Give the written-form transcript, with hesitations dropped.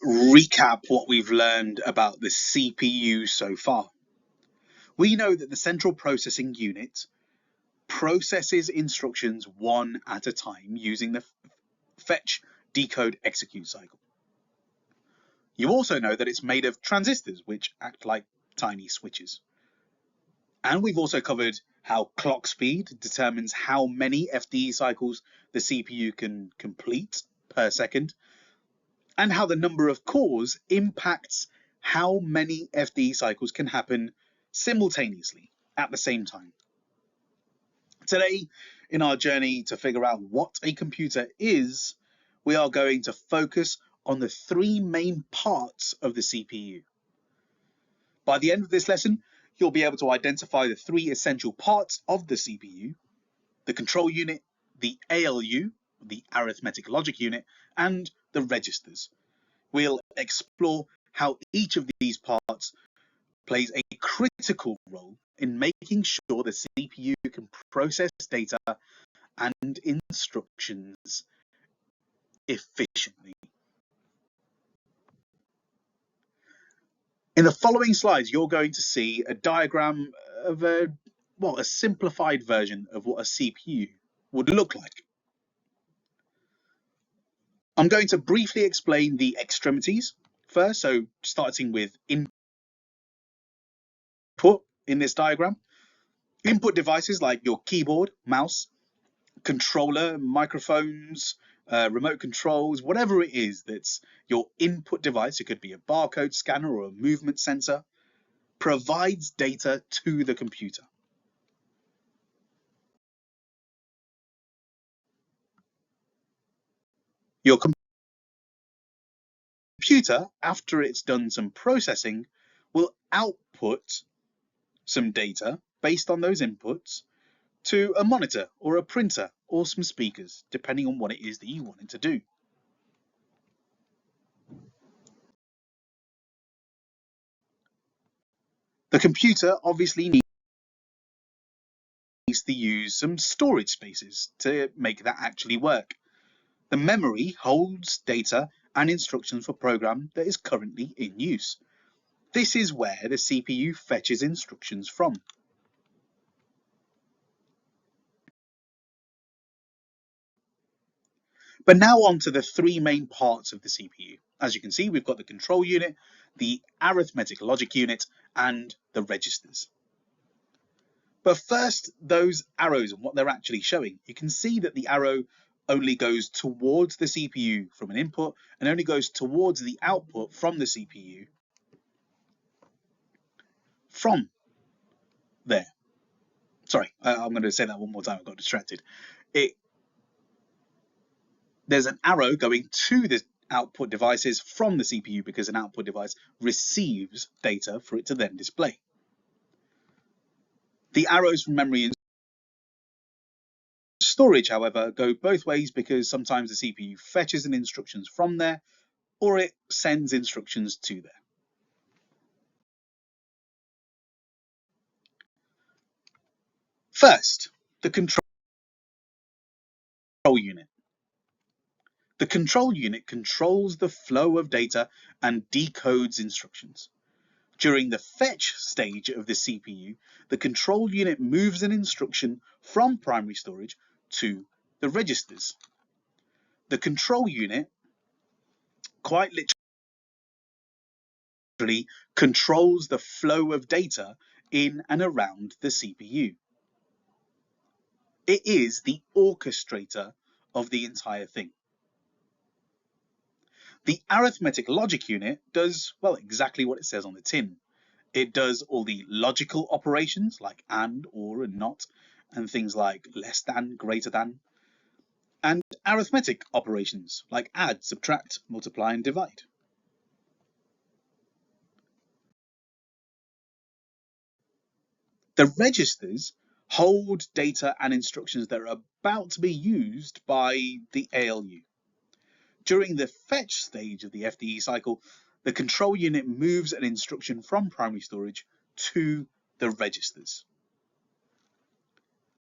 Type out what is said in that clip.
Recap what we've learned about the CPU so far. We know that the central processing unit processes instructions one at a time using the fetch, decode, execute cycle. You also know that it's made of transistors, which act like tiny switches. And we've also covered how clock speed determines how many FDE cycles the CPU can complete per second, and how the number of cores impacts how many FDE cycles can happen simultaneously at the same time. Today, in our journey to figure out what a computer is, we are going to focus on the three main parts of the CPU. By the end of this lesson, you'll be able to identify the three essential parts of the CPU: the control unit, the ALU, the arithmetic logic unit, and the registers. We'll explore how each of these parts plays a critical role in making sure the CPU can process data and instructions efficiently. In the following slides, you're going to see a diagram of a simplified version of what a CPU would look like. I'm going to briefly explain the extremities first, so starting with input in this diagram. Input devices like your keyboard, mouse, controller, microphones, remote controls, whatever it is that's your input device, it could be a barcode scanner or a movement sensor, provides data to the computer. Your computer, after it's done some processing, will output some data based on those inputs to a monitor or a printer or some speakers, depending on what it is that you want it to do. The computer obviously needs to use some storage spaces to make that actually work. The memory holds data and instructions for a program that is currently in use. This is where the CPU fetches instructions from. But now on to the three main parts of the CPU. As you can see, we've got the control unit, the arithmetic logic unit, and the registers. But first, those arrows and what they're actually showing. You can see that the arrow only goes towards the CPU from an input and only goes towards the output from the CPU from there. Sorry, I'm going to say that one more time. I got distracted. There's an arrow going to the output devices from the CPU because an output device receives data for it to then display. The arrows from memory and storage, however, go both ways because sometimes the CPU fetches an instructions from there or it sends instructions to there. First, the control unit. The control unit controls the flow of data and decodes instructions. During the fetch stage of the CPU, the control unit moves an instruction from primary storage to the registers. The control unit quite literally controls the flow of data in and around the CPU. It is the orchestrator of the entire thing. The arithmetic logic unit does, well, exactly what it says on the tin. It does all the logical operations like and, or, and not, and things like less than, greater than, and arithmetic operations like add, subtract, multiply, and divide. The registers hold data and instructions that are about to be used by the ALU. During the fetch stage of the FDE cycle, the control unit moves an instruction from primary storage to the registers.